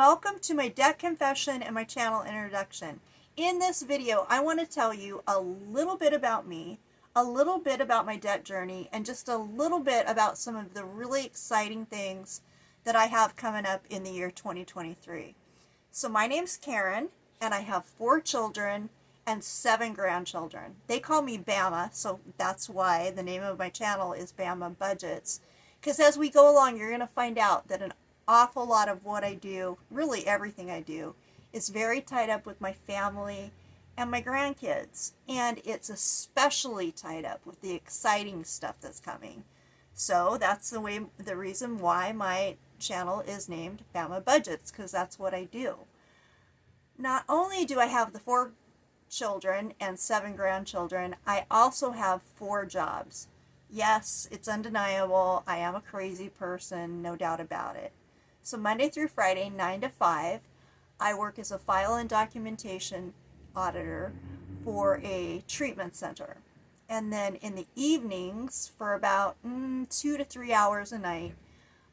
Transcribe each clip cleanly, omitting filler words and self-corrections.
Welcome to my debt confession and my channel introduction. In this video, I want to tell you a little bit about me, a little bit about my debt journey, and just a little bit about some of the really exciting things that I have coming up in the year 2023. So my name's Karen, and I have 4 children and 7 grandchildren. They call me Bama, so that's why the name of my channel is Bama Budgets. Because as we go along, you're going to find out that an awful lot of what I do, really everything I do, is very tied up with my family and my grandkids. And it's especially tied up with the exciting stuff that's coming. So that's the reason why my channel is named Bama Budgets, because that's what I do. Not only do I have the 4 children and 7 grandchildren, I also have 4 jobs. Yes, it's undeniable. I am a crazy person, no doubt about it. So Monday through Friday, 9 to 5, I work as a file and documentation auditor for a treatment center. And then in the evenings, for about 2 to 3 hours a night,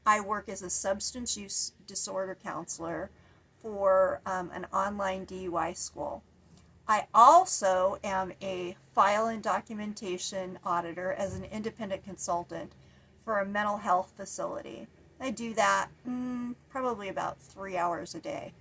I work as a substance use disorder counselor for an online DUI school. I also am a file and documentation auditor as an independent consultant for a mental health facility. I do that probably about 3 hours a day.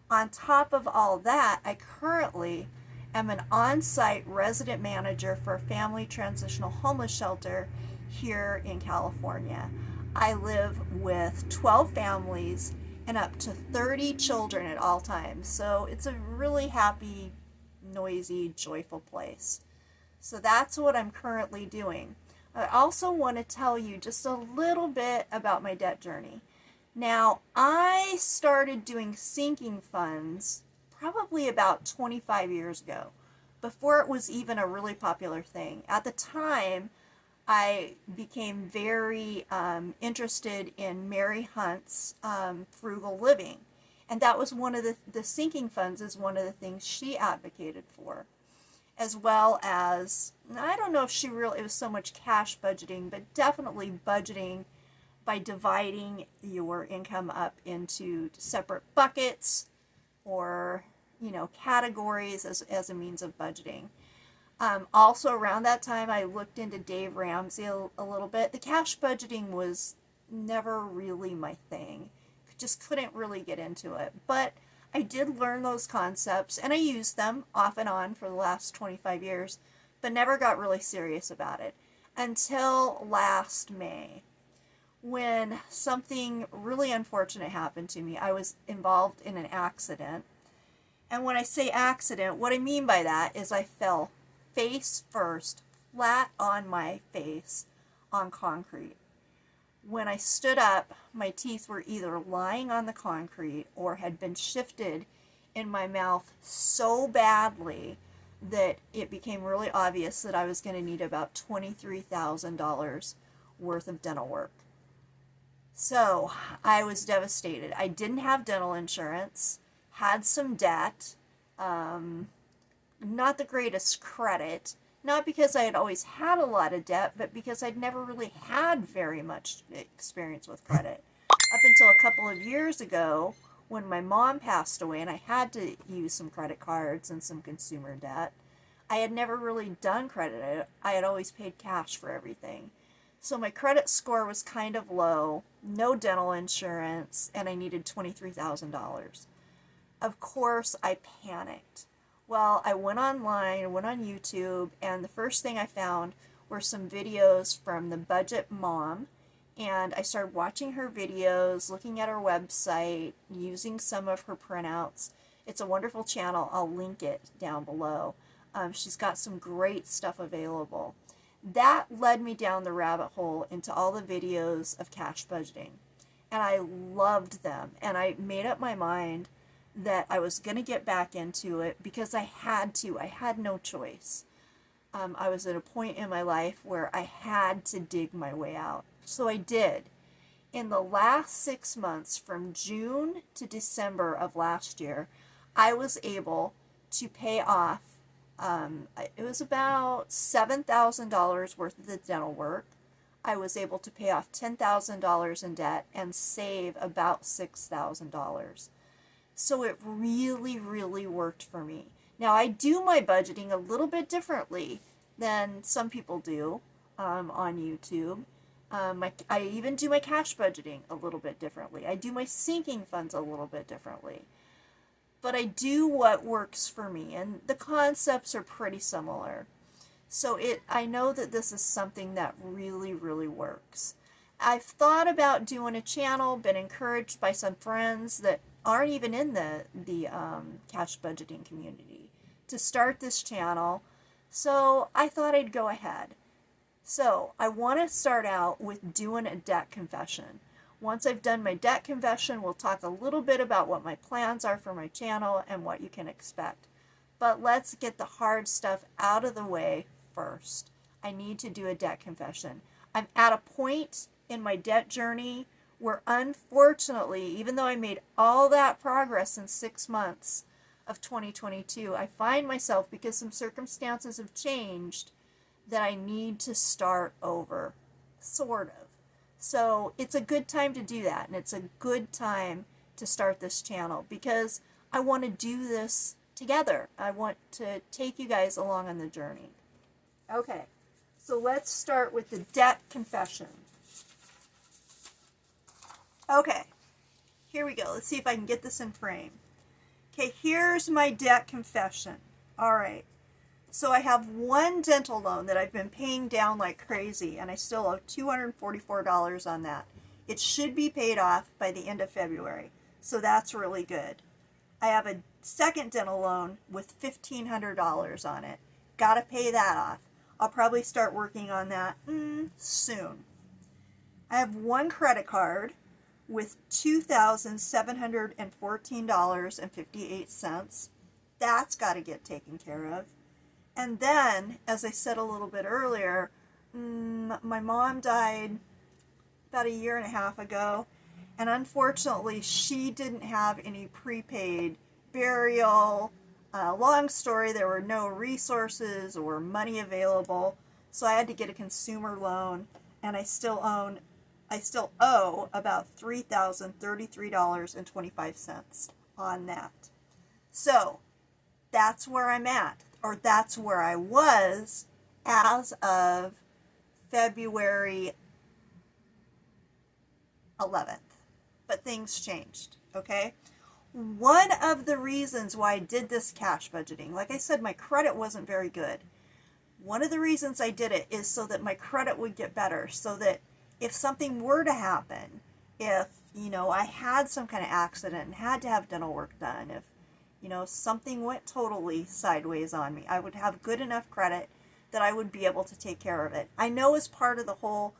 On top of all that, I currently am an on-site resident manager for a family transitional homeless shelter here in California. I live with 12 families and up to 30 children at all times. So it's a really happy, noisy, joyful place. So that's what I'm currently doing. I also want to tell you just a little bit about my debt journey. Now, I started doing sinking funds probably about 25 years ago, before it was even a really popular thing. At the time, I became very interested in Mary Hunt's frugal living. And that was one of the sinking funds is one of the things she advocated for. As well as, I don't know if it was so much cash budgeting, but definitely budgeting by dividing your income up into separate buckets or, categories as a means of budgeting. Also around that time, I looked into Dave Ramsey a little bit. The cash budgeting was never really my thing. Just couldn't really get into it. But I did learn those concepts, and I used them off and on for the last 25 years, but never got really serious about it until last May, when something really unfortunate happened to me. I was involved in an accident. And when I say accident, what I mean by that is I fell face first, flat on my face, on concrete. When I stood up, my teeth were either lying on the concrete or had been shifted in my mouth so badly that it became really obvious that I was going to need about $23,000 worth of dental work. So I was devastated. I didn't have dental insurance, had some debt, not the greatest credit. Not because I had always had a lot of debt, but because I'd never really had very much experience with credit. Up until a couple of years ago, when my mom passed away and I had to use some credit cards and some consumer debt, I had never really done credit. I had always paid cash for everything. So my credit score was kind of low, no dental insurance, and I needed $23,000. Of course, I panicked. Well, I went online, went on YouTube, and the first thing I found were some videos from the Budget Mom, and I started watching her videos, looking at her website, using some of her printouts. It's a wonderful channel. I'll link it down below. She's got some great stuff available. That led me down the rabbit hole into all the videos of cash budgeting, and I loved them, and I made up my mind that I was going to get back into it because I had to. I had no choice. I was at a point in my life where I had to dig my way out. So I did. In the last 6 months, from June to December of last year, I was able to pay off, it was about $7,000 worth of the dental work. I was able to pay off $10,000 in debt and save about $6,000. So it really, really worked for me. Now I do my budgeting a little bit differently than some people do on YouTube. I even do my cash budgeting a little bit differently. I do my sinking funds a little bit differently. But I do what works for me, and the concepts are pretty similar. So I know that this is something that really, really works. I've thought about doing a channel, been encouraged by some friends that aren't even in the cash budgeting community to start this channel. So I thought I'd go ahead. So I want to start out with doing a debt confession. Once I've done my debt confession, we'll talk a little bit about what my plans are for my channel and what you can expect. But let's get the hard stuff out of the way first. I need to do a debt confession. I'm at a point in my debt journey where, unfortunately, even though I made all that progress in 6 months of 2022, I find myself, because some circumstances have changed, that I need to start over, sort of. So it's a good time to do that, and it's a good time to start this channel because I want to do this together. I want to take you guys along on the journey. Okay, so let's start with the debt confession. Okay, here we go. Let's see if I can get this in frame. Okay, here's my debt confession. All right. So I have one dental loan that I've been paying down like crazy, and I still owe $244 on that. It should be paid off by the end of February, so that's really good. I have a second dental loan with $1,500 on it. Got to pay that off. I'll probably start working on that soon. I have one credit card with $2,714.58. That's got to get taken care of. And then, as I said a little bit earlier, my mom died about 1.5 years ago, and unfortunately she didn't have any prepaid burial. Long story, there were no resources or money available, so I had to get a consumer loan, and I still owe about $3,033.25 on that. So that's where I'm at. Or that's where I was as of February 11th. But things changed, okay? One of the reasons why I did this cash budgeting, like I said, my credit wasn't very good. One of the reasons I did it is so that my credit would get better, so that if something were to happen, if, I had some kind of accident and had to have dental work done, if something went totally sideways on me, I would have good enough credit that I would be able to take care of it. I know as part of the whole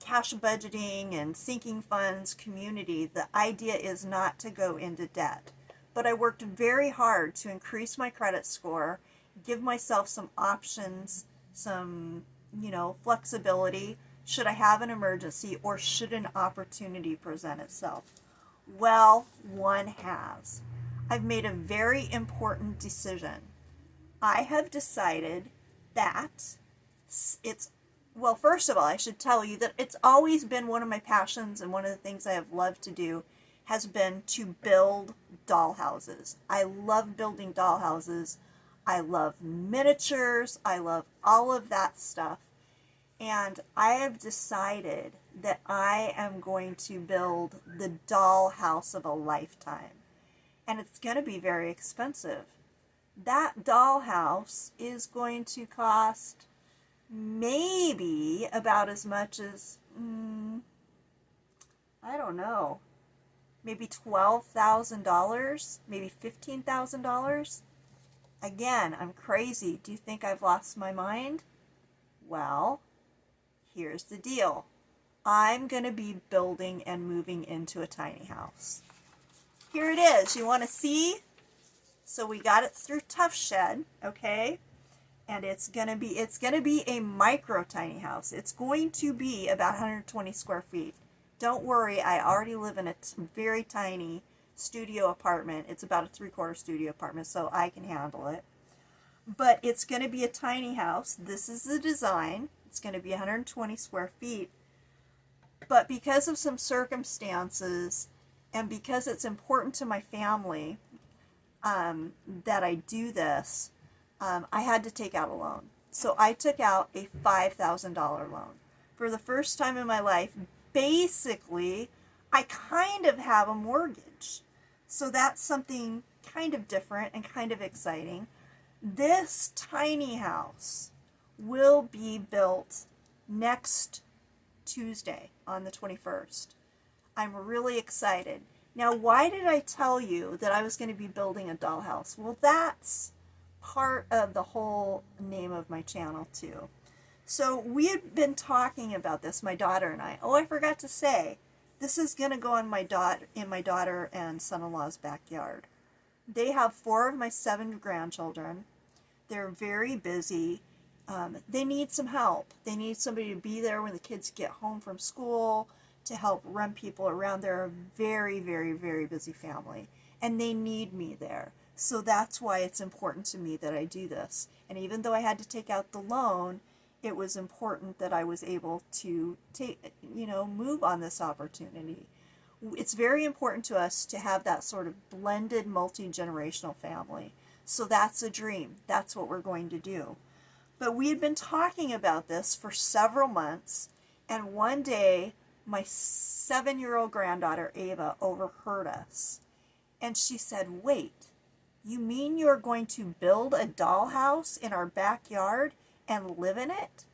cash budgeting and sinking funds community, the idea is not to go into debt. But I worked very hard to increase my credit score, give myself some options, some, flexibility, should I have an emergency or should an opportunity present itself. Well, one has. I've made a very important decision. I have decided that well, first of all, I should tell you that it's always been one of my passions, and one of the things I have loved to do has been to build dollhouses. I love building dollhouses. I love miniatures. I love all of that stuff. And I have decided that I am going to build the dollhouse of a lifetime. And it's going to be very expensive. That dollhouse is going to cost maybe about as much as, I don't know, maybe $12,000, maybe $15,000. Again, I'm crazy. Do you think I've lost my mind? Well, here's the deal. I'm going to be building and moving into a tiny house. Here it is. You want to see? So we got it through Tough Shed, okay? And it's gonna be a micro tiny house. It's going to be about 120 square feet. Don't worry, I already live in a very tiny studio apartment. It's about a 3/4 studio apartment, so I can handle it. But it's going to be a tiny house. This is the design. It's going to be 120 square feet. But because of some circumstances, And because it's important to my family that I do this, I had to take out a loan. So I took out a $5,000 loan. For the first time in my life, basically, I kind of have a mortgage. So that's something kind of different and kind of exciting. This tiny house will be built next Tuesday on the 21st. I'm really excited. Now, why did I tell you that I was going to be building a dollhouse? Well, that's part of the whole name of my channel too. So we had been talking about this, my daughter and I. Oh, I forgot to say, this is going to go on in my daughter and son-in-law's backyard. They have 4 of my 7 grandchildren. They're very busy. They need some help. They need somebody to be there when the kids get home from school, to help run people around. They're a very, very, very busy family, and they need me there. So that's why it's important to me that I do this. And even though I had to take out the loan, it was important that I was able to move on this opportunity. It's very important to us to have that sort of blended multi-generational family. So that's a dream. That's what we're going to do. But we had been talking about this for several months, and one day my 7-year-old granddaughter Ava overheard us, and she said, "Wait, you mean you're going to build a dollhouse in our backyard and live in it?"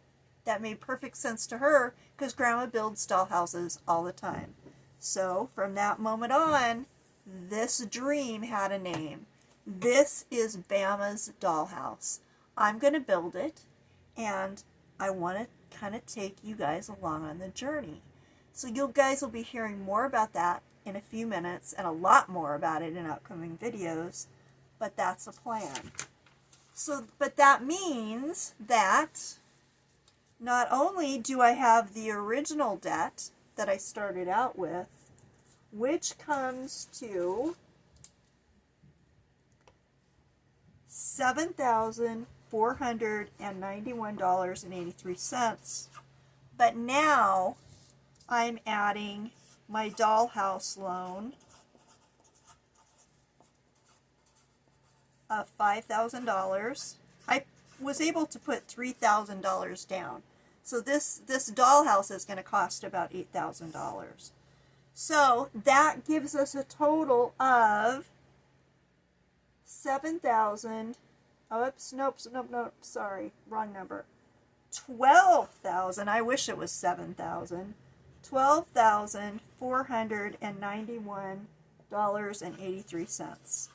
That made perfect sense to her, because Grandma builds dollhouses all the time. So from that moment on, this dream had a name. This is Bama's dollhouse. I'm going to build it, and I want to kind of take you guys along on the journey. So you guys will be hearing more about that in a few minutes, and a lot more about it in upcoming videos, but that's a plan. So, but that means that not only do I have the original debt that I started out with, which comes to $7,491.83, but now I'm adding my dollhouse loan of $5,000. I was able to put $3,000 down. So this dollhouse is going to cost about $8,000. So that gives us a total of sorry, wrong number. 12,000. I wish it was 7,000. $12,491.83.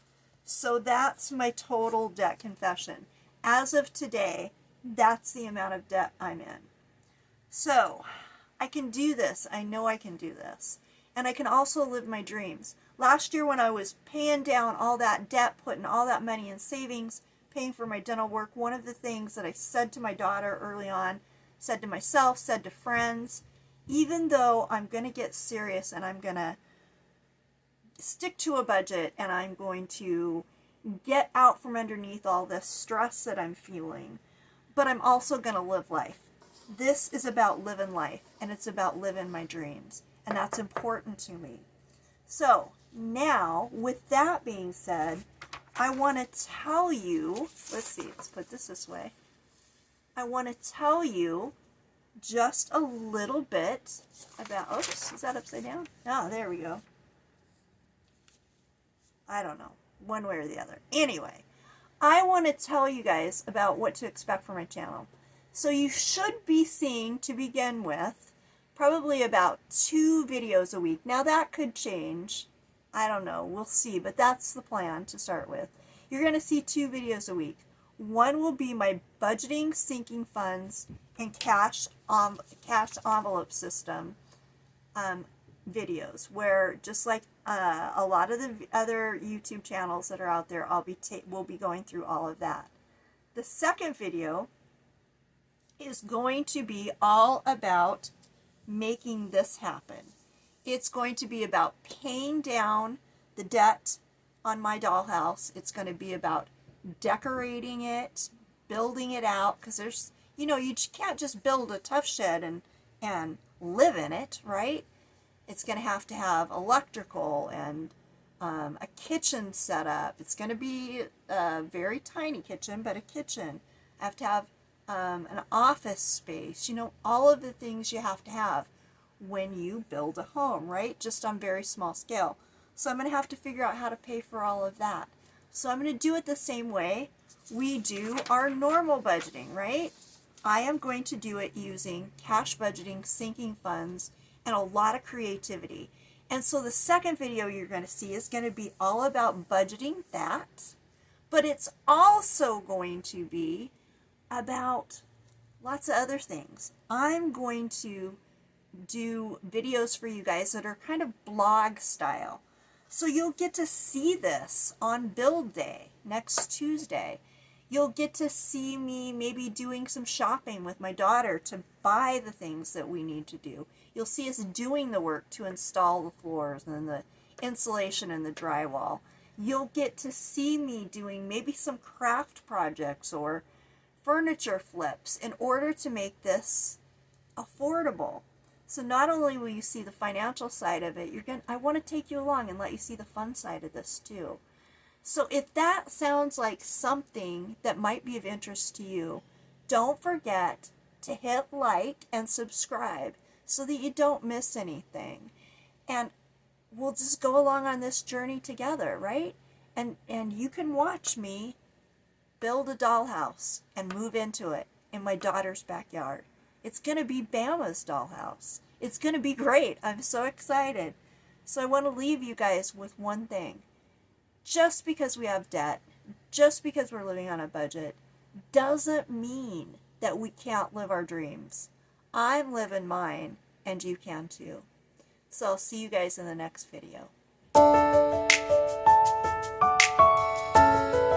So that's my total debt confession. As of today, that's the amount of debt I'm in. So I can do this. I know I can do this. And I can also live my dreams. Last year when I was paying down all that debt, putting all that money in savings, paying for my dental work, one of the things that I said to my daughter early on, said to myself, said to friends, even though I'm going to get serious and I'm going to stick to a budget and I'm going to get out from underneath all this stress that I'm feeling, but I'm also going to live life. This is about living life, and it's about living my dreams, and that's important to me. So now, with that being said, I want to tell you, let's put this way. I want to tell you just a little bit about, oops, is that upside down? Oh, there we go. I don't know, one way or the other. Anyway, I want to tell you guys about what to expect from my channel. So you should be seeing, to begin with, probably about 2 videos a week. Now that could change. I don't know. We'll see. But that's the plan to start with. You're going to see 2 videos a week. One will be my budgeting, sinking funds, and cash envelope system videos, where just like a lot of the other YouTube channels that are out there, we'll be going through all of that. The second video is going to be all about making this happen. It's going to be about paying down the debt on my dollhouse. It's going to be about decorating it, building it out, because there's, you can't just build a tough shed and live in it, right? It's going to have electrical and a kitchen set up. It's going to be a very tiny kitchen, but a kitchen. I have to have an office space. You know, all of the things you have to have when you build a home, right? Just on very small scale. So I'm going to have to figure out how to pay for all of that. So I'm going to do it the same way we do our normal budgeting, right? I am going to do it using cash budgeting, sinking funds, and a lot of creativity. And so the second video you're going to see is going to be all about budgeting that, but it's also going to be about lots of other things. I'm going to do videos for you guys that are kind of blog style. So you'll get to see this on build day next Tuesday. You'll get to see me maybe doing some shopping with my daughter to buy the things that we need to do. You'll see us doing the work to install the floors and the insulation and the drywall. You'll get to see me doing maybe some craft projects or furniture flips in order to make this affordable. So not only will you see the financial side of it, I want to take you along and let you see the fun side of this too. So if that sounds like something that might be of interest to you, don't forget to hit like and subscribe so that you don't miss anything. And we'll just go along on this journey together, right? And you can watch me build a dollhouse and move into it in my daughter's backyard. It's going to be Bama's dollhouse. It's going to be great. I'm so excited. So I want to leave you guys with one thing. Just because we have debt, just because we're living on a budget, doesn't mean that we can't live our dreams. I'm living mine, and you can too. So I'll see you guys in the next video.